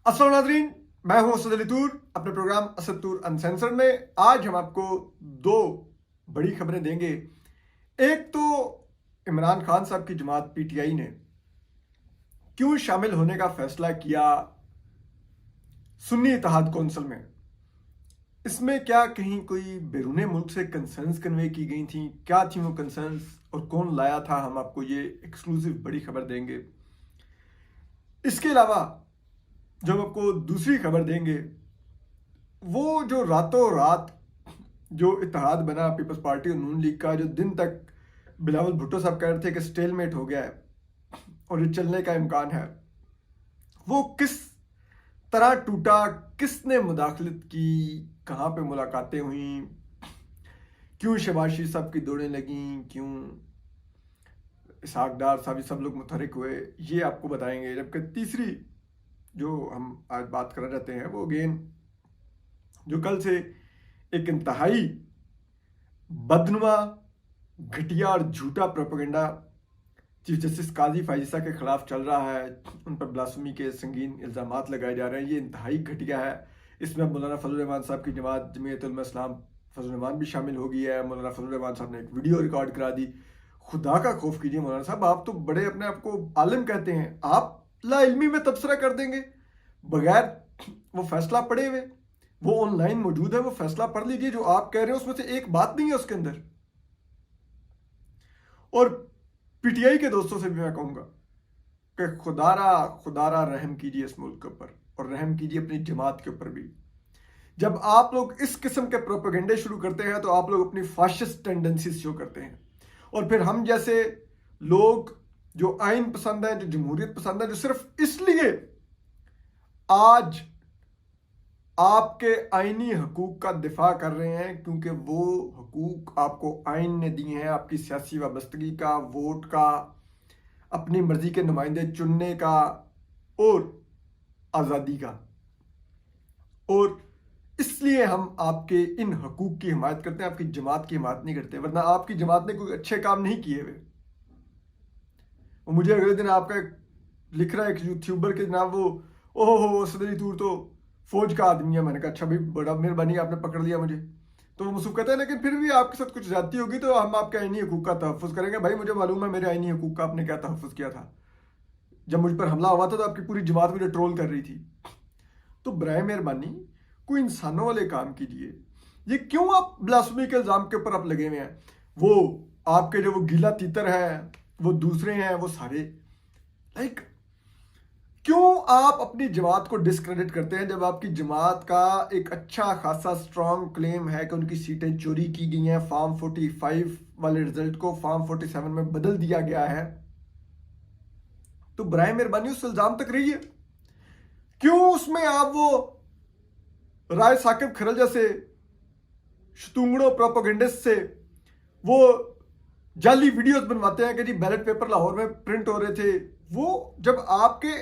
अस्सलाम नाज़रीन, मैं हूं असद अली तूर अपने प्रोग्राम असद तूर अनसेंसर्ड में। आज हम आपको दो बड़ी खबरें देंगे। एक तो इमरान खान साहब की जमात पीटीआई ने क्यों शामिल होने का फैसला किया सुन्नी इत्तेहाद कौंसिल में। इसमें क्या कहीं कोई बैरून मुल्क से कंसर्न्स कन्वे की गई थी, क्या थी वो कंसर्न्स और कौन लाया था, हम आपको ये एक्सक्लूसिव बड़ी खबर देंगे। इसके अलावा जो हम आपको दूसरी खबर देंगे वो जो रातों रात जो इत्तेहाद बना पीपल्स पार्टी और नून लीग का, जो दिन तक बिलावल भुट्टो साहब कह रहे थे कि स्टेलमेट हो गया है और ये चलने का इम्कान है, वो किस तरह टूटा, किसने मुदाखलत की, कहाँ पे मुलाकातें हुई, क्यों शहबाज शरीफ साहब की दौड़ें लगीं, क्यों इसहाक डार साहब, सब लोग मुतहरिक हुए, ये आपको बताएंगे। जबकि तीसरी जो हम आज बात करना चाहते हैं वो अगेन जो कल से एक इंतहाई बदनुमा, घटिया और झूठा प्रोपेगेंडा चीफ जस्टिस काजी फायजीसा के खिलाफ चल रहा है, उन पर ब्लास्फेमी के संगीन इल्ज़ामात लगाए जा रहे हैं, ये इंतहाई घटिया है। इसमें मौलाना फजल रहमान साहब की जमात जमीयत उलमा इस्लाम फजल रहमान भी शामिल हो गई है। मौलाना फजल रहमान साहब ने एक वीडियो रिकॉर्ड करा दी। खुदा का खौफ कीजिए मौलाना साहब, आप तो बड़े अपने आप को आलिम कहते हैं, आप लाइल्मी में तबसरा कर देंगे बगैर वो फैसला पढ़े हुए। वो ऑनलाइन मौजूद है, वो फैसला पढ़ लीजिए। जो आप कह रहे हैं उसमें से एक बात नहीं है उसके अंदर। और पीटीआई के दोस्तों से भी मैं कहूंगा कि खुदारा खुदारा रहम कीजिए इस मुल्क के ऊपर और रहम कीजिए अपनी जमात के ऊपर भी। जब आप लोग इस किस्म के प्रोपेगेंडे शुरू करते हैं तो आप लोग अपनी फाशिस्ट टेंडेंसीज शो करते हैं, और फिर हम जैसे लोग जो आइन पसंद है, जो जमहूरियत पसंद है, जो सिर्फ इसलिए आज आपके आइनी हकूक का दिफा कर रहे हैं क्योंकि वो हकूक आपको आइन ने दिए हैं, आपकी सियासी वाबस्तगी का, वोट का, अपनी मर्जी के नुमाइंदे चुनने का और आज़ादी का, और इसलिए हम आपके इन हकूक की हिमायत करते हैं, आपकी जमात की हिमायत नहीं करते। वरना आपकी जमात ने कोई अच्छे काम नहीं किए हुए। वो मुझे अगले दिन आपका लिख रहा है एक यूट्यूबर के जनाब, वो ओहो हो सदरी तूर तो फौज का आदमी है। मैंने कहा अच्छा भाई, बड़ा मेहरबानी, आपने पकड़ लिया मुझे। तो वो मुसूफ कहता है लेकिन फिर भी आपके साथ कुछ ज्यादती होगी तो हम आपके आईनी हकूक का तहफ़्फ़ुज़ करेंगे। भाई मुझे मालूम है मेरे आईनी हकूक का आपने क्या तहफ़्फ़ुज़ किया था। जब मुझ पर हमला हुआ था तो आपकी पूरी जमात मुझे ट्रोल कर रही थी। तो बराए मेहरबानी कोई इंसानों वाले काम कीजिए। ये क्यों आप ब्लास्फेमी के इल्ज़ाम के ऊपर आप लगे हुए हैं? वो आपके जो वो गीला तीतर है, वो दूसरे हैं, वो सारे लाइक क्यों आप अपनी जमात को डिस्क्रेडिट करते हैं जब आपकी जमात का एक अच्छा खासा स्ट्रॉन्ग क्लेम है कि उनकी सीटें चोरी की गई हैं, फॉर्म 45 वाले रिजल्ट को फॉर्म 47 में बदल दिया गया है। तो बराए मेहरबानी उस इल्जाम तक रहिए। क्यों उसमें आप वो राय साकिब खरल जैसे शतूंगड़ों प्रोपेगेंडिस्ट से वो जाली वीडियोस बनवाते हैं कि जी बैलेट पेपर लाहौर में प्रिंट हो रहे थे। वो जब आपके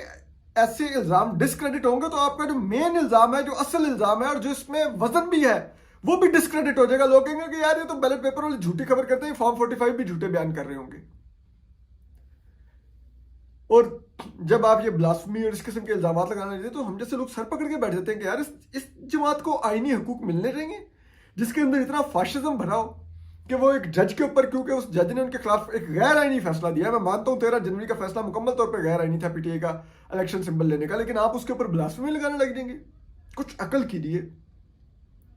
ऐसे इल्जाम डिस्क्रेडिट होंगे तो आपका जो मेन इल्जाम है, जो असल इल्जाम है और जो इसमें वजन भी है, वो भी डिस्क्रेडिट हो जाएगा। लोग कहेंगे कि यार ये तो बैलेट पेपर वाली झूठी खबर करते हैं, फॉर्म 45 भी झूठे बयान कर रहे होंगे। और जब आप ये ब्लास्फेमी और इस किस्म के इल्जाम लगाने लगते तो हम जैसे लोग सर पकड़ के बैठ जाते हैं कि यार इस जमात को आईनी हकूक मिलने रहेंगे जिसके अंदर इतना फाशिज्म भरा हो कि वो एक जज के ऊपर, क्योंकि उस जज ने उनके खिलाफ एक गैर आईनी फैसला दिया। मैं मानता हूं 13 जनवरी का फैसला मुकम्मल तौर पर गैर आईनी था पीटीआई का इलेक्शन सिंबल लेने का, लेकिन आप उसके ऊपर ब्लास्फेमी लगाने लग जाएंगे। कुछ अकल कीजिए।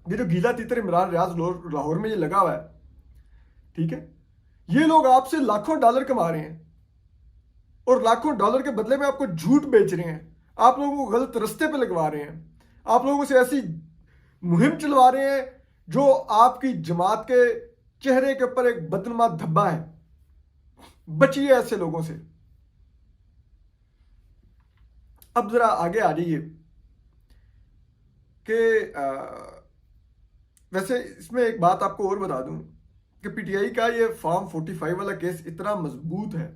ये जो गीला तीतर इमरान रियाज लाहौर में ये लगा हुआ है, ठीक है, ये लोग आपसे लाखों डॉलर कमा रहे हैं और लाखों डॉलर के बदले में आपको झूठ बेच रहे हैं, आप लोगों को गलत रास्ते पे लगवा रहे हैं, आप लोगों से ऐसी मुहिम चलवा रहे हैं जो आपकी जमात के चेहरे के ऊपर एक बदनुमा धब्बा है। बचिए ऐसे लोगों से। अब जरा आगे आ जाइए कि वैसे इसमें एक बात आपको और बता दूं कि पीटीआई का ये फॉर्म 45 वाला केस इतना मजबूत है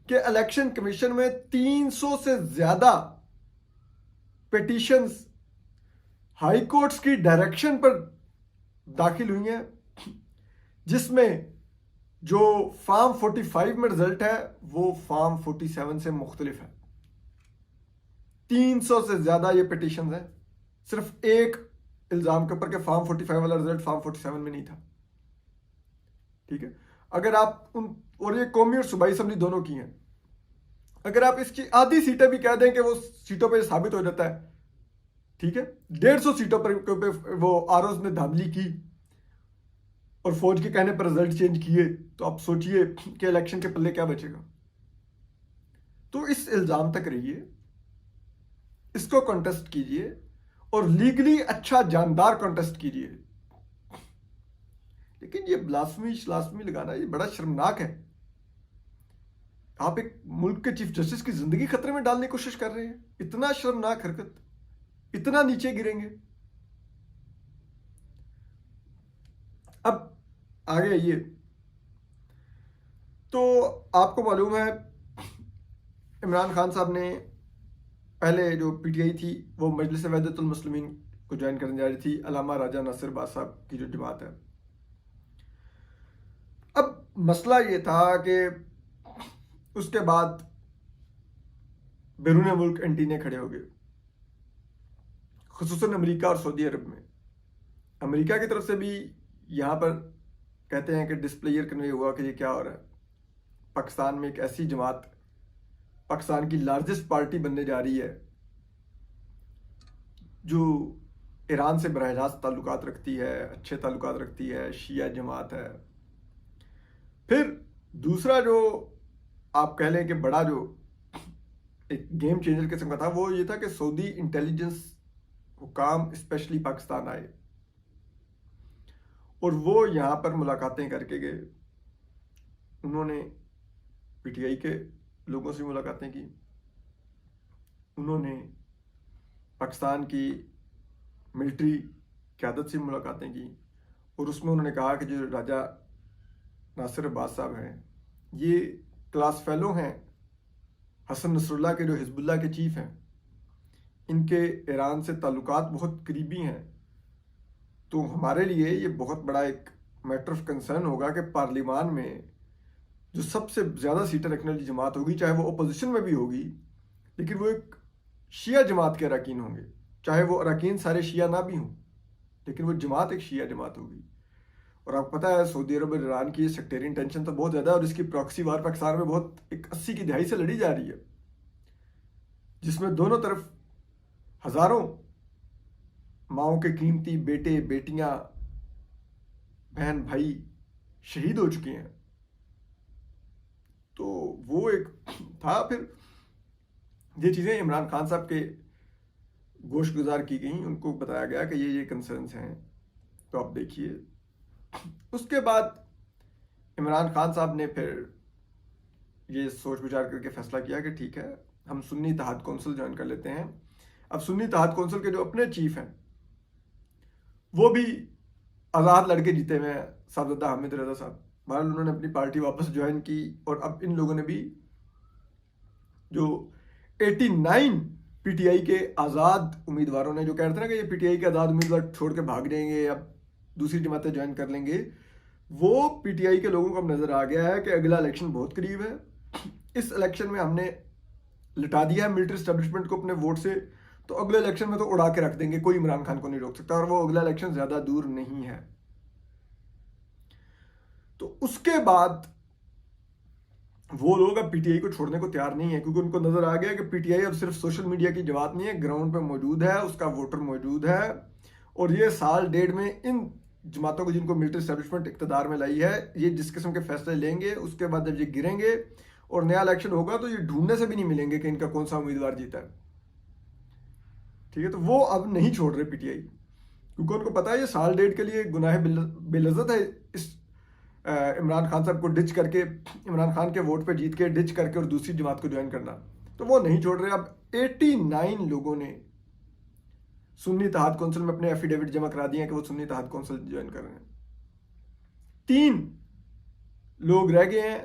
कि इलेक्शन कमीशन में 300 से ज्यादा पिटीशंस हाई कोर्ट्स की डायरेक्शन पर दाखिल हुई हैं, जिसमें जो फॉर्म 45 में रिजल्ट है वो फॉर्म 47 से मुख्तलिफ है। 300 से ज्यादा ये पिटिशन है, सिर्फ एक इल्जाम के ऊपर के फॉर्म 45 वाला रिजल्ट फॉर्म 47 में नहीं था। ठीक है, अगर आप उन, और ये कौमी और सूबाई असेंबली दोनों की हैं, अगर आप इसकी आधी सीटें भी कह दें कि वो सीटों पर साबित हो जाता है, ठीक है, 150 सीटों पर वो आरओज ने धांधली की और फौज के कहने पर रिजल्ट चेंज किए, तो आप सोचिए कि इलेक्शन के पल्ले क्या बचेगा। तो इस इल्जाम तक रहिए, इसको कॉन्टेस्ट कीजिए और लीगली अच्छा जानदार कॉन्टेस्ट कीजिए। लेकिन ये ब्लास्फेमी लगाना ये बड़ा शर्मनाक है। आप एक मुल्क के चीफ जस्टिस की जिंदगी खतरे में डालने की कोशिश कर रहे हैं। इतना शर्मनाक हरकत, इतना नीचे गिरेंगे। अब आगे आइए, तो आपको मालूम है इमरान खान साहब ने पहले जो पीटीआई थी वो मजलिस वहदतुल मुस्लिमीन को ज्वाइन करने जा रही थी, अल्लामा राजा नासिर बाज़ साहब की जो जमात है। अब मसला ये था कि उसके बाद बैरून मुल्क एंटीने खड़े हो गए, खुसूसन अमेरिका और सऊदी अरब में। अमेरिका की तरफ से भी यहाँ पर कहते हैं कि डिस्प्लेयर कन्वे हुआ कि ये क्या हो रहा है। पाकिस्तान में एक ऐसी जमात पाकिस्तान की लार्जेस्ट पार्टी बनने जा रही है जो ईरान से बरह रास्त ताल्लुकात रखती है, अच्छे ताल्लुकात रखती है, शिया जमात है। फिर दूसरा जो आप कह लें कि बड़ा जो एक गेम चेंजर किस्म का था वो ये था कि सऊदी इंटेलिजेंस हुकाम स्पेशली पाकिस्तान आए और वो यहाँ पर मुलाकातें करके गए। उन्होंने पीटीआई के लोगों से मुलाकातें की, उन्होंने पाकिस्तान की मिलिट्री क़यादत से मुलाकातें की और उसमें उन्होंने कहा कि जो राजा नासिर बाज़ साहब हैं ये क्लास फेलो हैं हसन नसरुल्लाह के, जो हिजबुल्लाह के चीफ हैं, इनके ईरान से ताल्लुकात बहुत करीबी हैं। तो हमारे लिए ये बहुत बड़ा एक मैटर ऑफ कंसर्न होगा कि पार्लियामान में जो सबसे ज़्यादा सीटें रखने वाली जमात होगी, चाहे वो अपोजिशन में भी होगी, लेकिन वो एक शिया जमात के अरकान होंगे, चाहे वो अरकान सारे शिया ना भी हों, लेकिन वो जमात एक शिया जमात होगी। और आपको पता है सऊदी अरब और ईरान की सेक्टेरियन टेंशन तो बहुत ज़्यादा है और इसकी प्रॉक्सी वार पाकिस्तान में बहुत एक 80 की दहाई से लड़ी जा रही है, जिसमें दोनों तरफ हज़ारों माओं के कीमती बेटे बेटियां बहन भाई शहीद हो चुके हैं। तो वो एक था। फिर ये चीज़ें इमरान खान साहब के गोश गुजार की गई, उनको बताया गया कि ये कंसर्न्स हैं, तो आप देखिए। उसके बाद इमरान खान साहब ने फिर ये सोच विचार करके फैसला किया कि ठीक है हम सुन्नी इत्तेहाद कौंसिल ज्वाइन कर लेते हैं। अब सुन्नी इत्तेहाद कौंसिल के जो अपने चीफ हैं वो भी आज़ाद लड़के जीते हुए हैं, साहबजादा हामिद रजा साहब। बहरहाल उन्होंने अपनी पार्टी वापस ज्वाइन की और अब इन लोगों ने भी जो 89 पीटीआई के आज़ाद उम्मीदवारों ने जो कह रहे थे ना कि ये पीटीआई के आज़ाद उम्मीदवार छोड़ के भाग जाएंगे या दूसरी जमातें ज्वाइन कर लेंगे, वो पीटीआई के लोगों को अब नज़र आ गया है कि अगला इलेक्शन बहुत करीब है। इस इलेक्शन में हमने लिटा दिया है मिलिट्री एस्टेब्लिशमेंट को अपने वोट से, तो अगले इलेक्शन में तो उड़ा के रख देंगे, कोई इमरान खान को नहीं रोक सकता और वो अगला इलेक्शन ज़्यादा दूर नहीं है। तो उसके बाद वो लोग अब पीटीआई को छोड़ने को तैयार नहीं है, क्योंकि उनको नजर आ गया कि पीटीआई अब सिर्फ सोशल मीडिया की जमात नहीं है, ग्राउंड पे मौजूद है, उसका वोटर मौजूद है। और ये साल डेढ़ में इन जमातों को जिनको मिलिट्री एस्टेब्लिशमेंट इक़्तिदार में लाई है, ये जिस किस्म के फैसले लेंगे उसके बाद जब ये गिरेंगे और नया इलेक्शन होगा तो ये ढूंढने से भी नहीं मिलेंगे कि इनका कौन सा उम्मीदवार जीता है। ठीक है, तो वो अब नहीं छोड़ रहे पीटीआई, क्योंकि उनको पता है ये साल डेढ़ के लिए गुनाह बेलज़्ज़त है इस इमरान खान साहब को डिच करके, इमरान खान के वोट पे जीत के डिच करके और दूसरी जमात को ज्वाइन करना, तो वो नहीं छोड़ रहे। अब 89 लोगों ने सुन्नी इत्तेहाद कौंसिल में अपने एफिडेविट जमा करा दिए हैं कि वो सुन्नी इत्तेहाद कौंसिल ज्वाइन कर रहे हैं। 3 लोग रह गए हैं,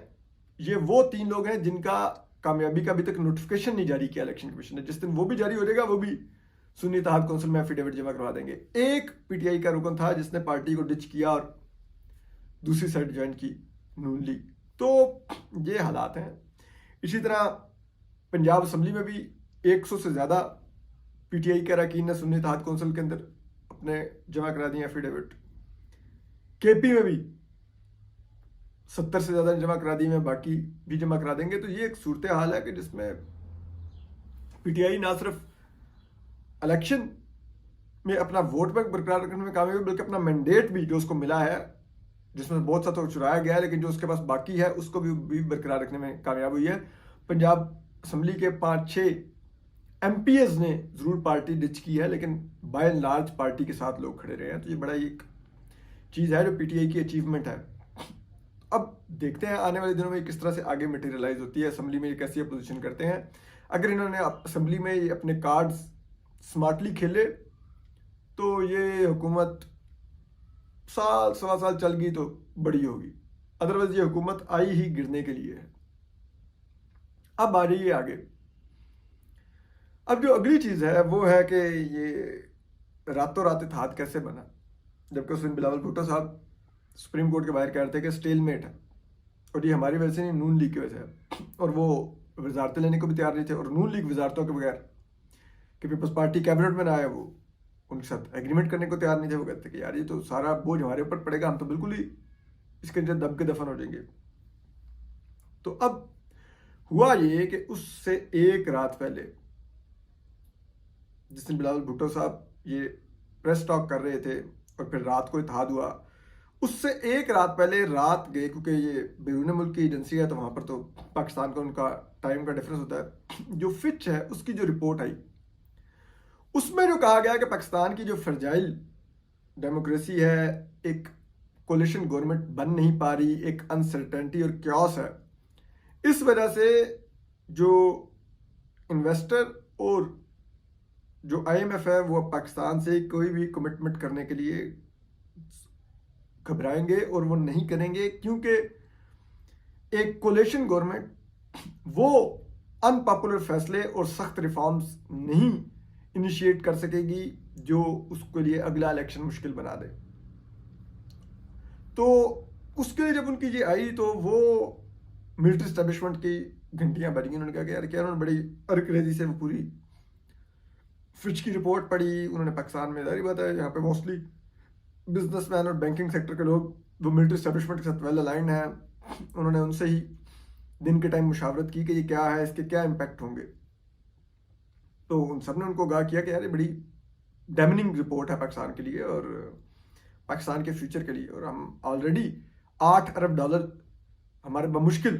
ये वो 3 लोग हैं जिनका कामयाबी का अभी तक नोटिफिकेशन नहीं जारी किया इलेक्शन कमीशन ने। जिस दिन वो भी जारी हो जाएगा वो भी सुन्नी इत्तेहाद कौंसिल में एफिडेविट जमा करवा देंगे। एक पीटीआई का रुकन था जिसने पार्टी को डिच किया और दूसरी साइड ज्वाइन की, नून लीग। तो ये हालात हैं। इसी तरह पंजाब असम्बली में भी 100 से ज़्यादा पीटीआई के अरकान ने सुन्नी इत्तेहाद कौंसिल के अंदर अपने जमा करा दिए एफिडेविट। केपी में भी 70 से ज़्यादा जमा करा दिए हैं, बाकी भी जमा करा देंगे। तो ये एक सूरत हाल है कि जिसमें पीटीआई ना सिर्फ इलेक्शन में अपना वोट बैंक बरकरार रखने में कामयाब है, बल्कि अपना मैंडेट भी जो उसको मिला है, जिसमें बहुत सा तो चुराया गया है, लेकिन जो उसके पास बाकी है उसको भी बरकरार रखने में कामयाब हुई है। पंजाब असम्बली के 5-6 MPs ने जरूर पार्टी डिच की है, लेकिन बाय एंड लार्ज पार्टी के साथ लोग खड़े रहे हैं। तो ये बड़ा एक चीज़ है जो पीटीआई की अचीवमेंट है। अब देखते हैं आने वाले दिनों में किस तरह से आगे मटेरियलाइज होती है, असम्बली में कैसी अपोजिशन करते हैं। अगर इन्होंने असम्बली में अपने कार्ड्स स्मार्टली खेले तो ये हुकूमत साल सवा साल चल गई तो बड़ी होगी, अदरवाइज ये हुकूमत आई ही गिरने के लिए है। अब आ रही है आगे। अब जो अगली चीज़ है वो है कि ये रातों रात इत्तेहाद कैसे बना, जबकि उस दिन बिलावल भुट्टो साहब सुप्रीम कोर्ट के बाहर कह रहे थे कि स्टेलमेट है और ये हमारी वजह से नहीं, नून लीग की वजह है। और वो वजारतें लेने को भी तैयार नहीं थे, और नून लीग वजारतों के बगैर कि पीपल्स पार्टी कैबिनेट में ना आया वो उनके साथ एग्रीमेंट करने को तैयार नहीं थे। वो कहते कि यार ये तो सारा बोझ हमारे ऊपर पड़ेगा, हम तो बिल्कुल ही इसके अंदर दब के दफन हो जाएंगे। तो अब हुआ ये कि उससे एक रात पहले, जिस दिन बिलावल भुट्टो साहब ये प्रेस टॉक कर रहे थे और फिर रात को इत्तेहाद हुआ, उससे एक रात पहले रात गए, क्योंकि ये बैरून मुल्क की एजेंसी है तो वहाँ पर तो पाकिस्तान का उनका टाइम का डिफरेंस होता है। जो फिच है उसकी जो रिपोर्ट आई उसमें जो कहा गया कि पाकिस्तान की जो फ्रजाइल डेमोक्रेसी है, एक कोलिशन गवर्नमेंट बन नहीं पा रही, एक अनसर्टेनिटी और क्यास है, इस वजह से जो इन्वेस्टर और जो IMF है वो पाकिस्तान से कोई भी कमिटमेंट करने के लिए घबराएंगे और वो नहीं करेंगे, क्योंकि एक कोलिशन गवर्नमेंट वो अनपॉपुलर फैसले और सख्त रिफॉर्म्स नहीं इनिशिएट कर सकेगी जो उसके लिए अगला इलेक्शन मुश्किल बना दे। तो उसके लिए जब उनकी ये आई तो वो मिलिट्री स्टैब्लिशमेंट की घंटियां बजी। उन्होंने कहा कि यार क्या, उन्होंने बड़ी अरकरेजी से वो पूरी फिच की रिपोर्ट पढ़ी। उन्होंने पाकिस्तान में, जारी बात है, यहाँ पे मोस्टली बिजनेसमैन और बैंकिंग सेक्टर के लोग वो मिलिट्री स्टैब्लिशमेंट के साथ वेल अलाइंड हैं। उन्होंने उनसे ही दिन के टाइम मुशावरत की कि ये क्या है, इसके क्या इम्पैक्ट होंगे। तो उन सब ने उनको कहा किया कि यार ये बड़ी डैमनिंग रिपोर्ट है पाकिस्तान के लिए और पाकिस्तान के फ्यूचर के लिए, और हम ऑलरेडी $8 अरब हमारे बमुश्किल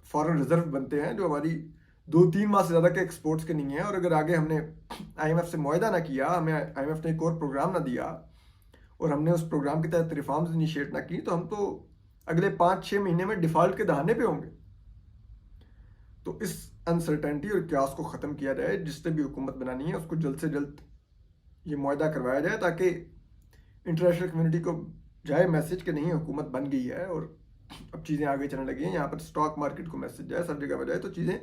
फॉरेन रिजर्व बनते हैं, जो हमारी 2-3 माह से ज़्यादा के एक्सपोर्ट्स के नहीं है। और अगर आगे हमने IMF से मुआहदा ना किया, हमें IMF ने एक और प्रोग्राम ना दिया और हमने उस प्रोग्राम के तहत रिफॉर्म्स इनिशिएट ना की, तो हम तो अगले 5-6 महीने में डिफ़ॉल्ट के दहाने पे होंगे। तो इस अनसर्टेनिटी और क्यास को ख़त्म किया जाए, जिससे भी हुकूमत बनानी है उसको जल्द से जल्द ये मुआहदा करवाया जाए, ताकि इंटरनेशनल कम्युनिटी को जाए मैसेज कि नहीं हुकूमत बन गई है और अब चीज़ें आगे चलने लगी हैं। यहाँ पर स्टॉक मार्केट को मैसेज जाए, सब जगह बजाए, तो चीज़ें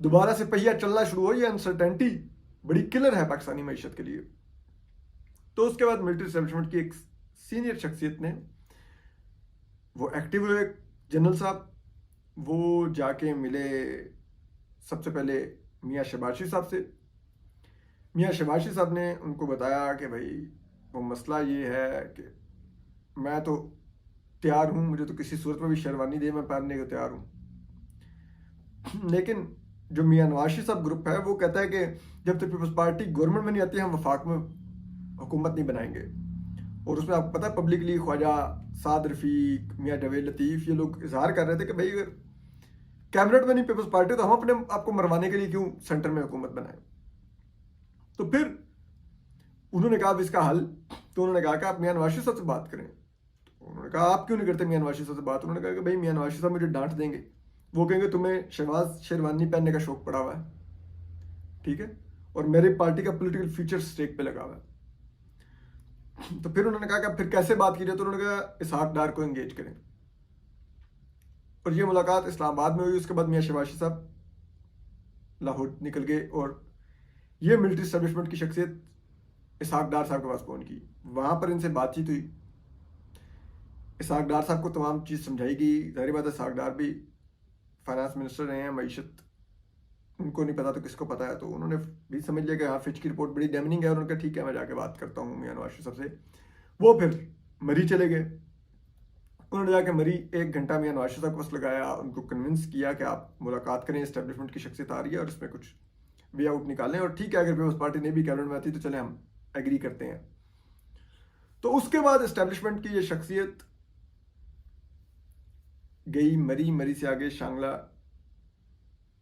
दोबारा से पहिया चलना शुरू हो। ये अनसर्टेनिटी बड़ी किलर है पाकिस्तानी मईशत के लिए। तो उसके बाद मिलिट्री एस्टेब्लिशमेंट की एक सीनियर शख्सियत ने वो एक्टिव हुए, जनरल साहब, वो जाके मिले सबसे पहले मियाँ शबाशी साहब से। मियाँ शबाशी साहब ने उनको बताया कि भाई वो मसला ये है कि मैं तो तैयार हूँ, मुझे तो किसी सूरत में भी शेरवानी दे मैं पहनने को तैयार हूँ, लेकिन जो मियाँ नवाज शरीफ साहब ग्रुप है वो कहता है कि जब तक पीपल्स पार्टी गवर्नमेंट में नहीं आती हम वफाक में हुकूमत नहीं बनाएंगे। और उसमें आपको पता है पब्लिकली ख्वाजा साद रफीक, मियाँ जवेद लतीफ़, ये लोग इजहार कर रहे थे कि भाई अगर कैबिनेट में नहीं पीपल्स पार्टी तो हम अपने आपको मरवाने के लिए क्यों सेंटर में हुकूमत बनाए। तो फिर उन्होंने कहा इसका हल, तो उन्होंने कहा कि आप मियाँ नवाज शरीफ साहब से बात करें। तो उन्होंने कहा आप क्यों नहीं करते मियाँ नवाज शरीफ साहब से बात। उन्होंने कहा कि भाई मियाँ नवाज शरीफ साहब मुझे डांट देंगे, वो कहेंगे तुम्हें शहबाज शेरवानी पहनने का शौक पड़ा हुआ है, ठीक है, और मेरी पार्टी का पॉलिटिकल फ्यूचर स्टेक पे लगा हुआ है। तो फिर उन्होंने कहा कि फिर कैसे बात की जाए, तो उन्होंने कहा इसहाक डार को एंगेज करें। और ये मुलाकात इस्लामाबाद में हुई। उसके बाद मियाँ शहबाज साहब लाहौर निकल गए और ये मिलिट्री एस्टेब्लिशमेंट की शख्सियत इसहाक डार साहब के पास पहुंच गई। वहां पर इनसे बातचीत हुई, इसहाक डार साहब को तमाम चीज़ समझाई गई। जाहिर बात है इसहाक डार भी फाइनेंस मिनिस्टर रहे हैं, मईशत उनको नहीं पता तो किसको पता है, तो उन्होंने भी समझ लिया कि हाँ फिच की रिपोर्ट बड़ी डैमनिंग है, और उन्होंने कहा ठीक है मैं जाके बात करता हूँ मियां नवाज शरीफ साहब से। वो फिर मरी चले गए। उन्होंने जाके मरी 1 घंटा मियां नवाज शरीफ साहब को बस लगाया, उनको कन्विंस किया कि आप मुलाकात करें, इस्टेब्लिशमेंट की शख्सियत आ रही है और इसमें कुछ वे आउट निकालें, और ठीक है अगर पीपल्स पार्टी नहीं भी कैबिनेट में आती तो चले हम एग्री करते हैं। तो उसके बाद इस्टेब्लिशमेंट की ये शख्सियत गई, मरी से आगे शांगला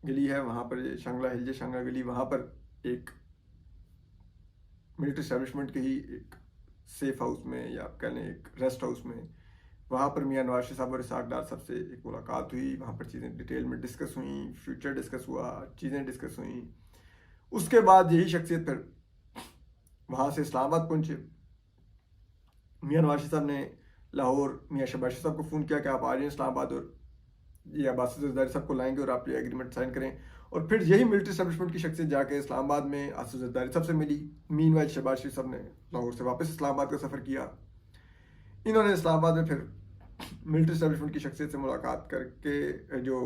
गली है, वहाँ पर शांगला हिल शांगला गली, वहाँ पर एक मिलिट्री इस्टेब्लिशमेंट के ही एक सेफ हाउस में या आप कह लें एक रेस्ट हाउस में, वहाँ पर मियां नवाज शरीफ साहब और इसहाक डार साहब से एक मुलाकात हुई। वहाँ पर चीज़ें डिटेल में डिस्कस हुई, फ्यूचर डिस्कस हुआ, चीज़ें डिस्कस हुई। उसके बाद यही शख्सियत फिर वहाँ से इस्लामाबाद पहुँचे। मियां नवाज शरीफ साहब ने लाहौर मियां शहबाज शरीफ साहब को फ़ोन किया कि आप आ रहे हैं इस्लामाबाद, और ये अब्बास ज़रदारी साहब को लाएंगे और आप ये एग्रीमेंट साइन करें। और फिर यही मिलिट्री इस्टेब्लिशमेंट की शख्सियत जाके इस्लामाबाद में आसिफ ज़रदारी साहब से मिली। मीनवाइल शहबाज शरीफ साहब ने लाहौर से वापस इस्लामाबाद का सफ़र किया। इन्होंने इस्लामाबाद में फिर मिलिट्री इस्टेब्लिशमेंट की शख्सियत से मुलाकात करके जो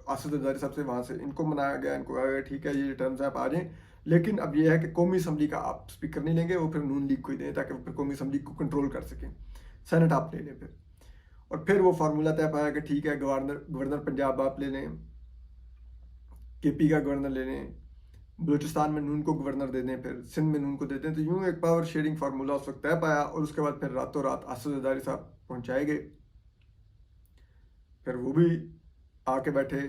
आसिफ ज़रदारी साहब से, वहाँ से इनको मनाया गया, इनको कहा गया ठीक है ये टर्म्स आप आ जाएँ, लेकिन अब ये है कि कौमी असम्बली का आप स्पीकर नहीं लेंगे, वो फिर नून लीग को ही दें ताकि वो फिर कौमी असम्बली को कंट्रोल कर सकें, सेनेट आप ले लें फिर। और फिर वो फार्मूला तय पाया कि ठीक है गवर्नर पंजाब आप ले लें, केपी का गवर्नर ले लें, बलूचिस्तान में नून को गवर्नर दे दें, फिर सिंध में नून को दे दें। तो यूँ एक पावर शेयरिंग फार्मूला उस वक्त तय पाया, और उसके बाद फिर रातों रात आसिफ ज़रदारी साहब पहुँचाए गए। फिर वो भी आके बैठे,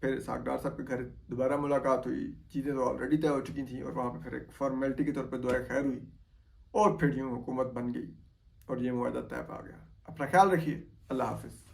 फिर इसहाक डार साहब के घर दोबारा मुलाकात हुई, चीज़ें तो ऑलरेडी तय हो चुकी थी, और वहाँ पे फिर एक फॉर्मेलिटी के तौर पे दुआ खैर हुई, और फिर यूँ हुकूमत बन गई और ये मुआहदा तय पा गया। अपना ख्याल रखिए, अल्लाह हाफिज़।